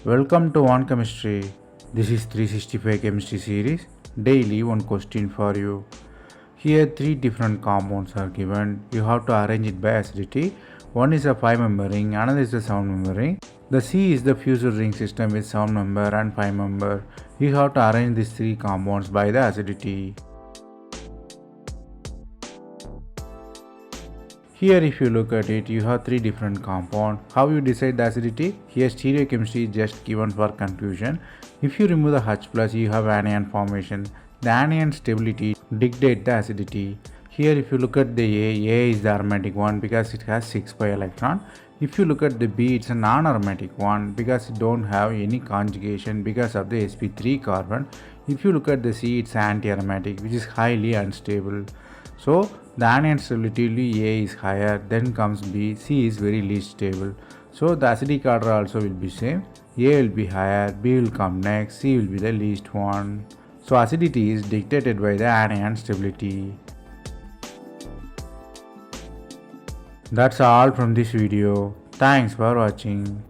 Welcome to One Chemistry. This is 365 Chemistry series. Daily one question for you. Here three different compounds are given. You have to arrange it by acidity. One is a 5-member ring, another is a 7-member ring. The C is the fused ring system with 7-member and 5-member. You have to arrange these three compounds by the acidity. Here if you look at it, you have three different compounds. How you decide the acidity? Here stereochemistry is just given for confusion. If you remove the H+, you have anion formation. The anion stability dictates the acidity. Here if you look at the A is the aromatic one because it has 6 pi electron. If you look at the B, it's a non-aromatic one because it don't have any conjugation because of the sp3 carbon. If you look at the C, it's anti-aromatic which is highly unstable. So the anion stability A is higher, then comes B, C is very least stable. So the acidic order also will be same. A will be higher, B will come next, C will be the least one. So acidity is dictated by the anion stability. That's all from this video. Thanks for watching.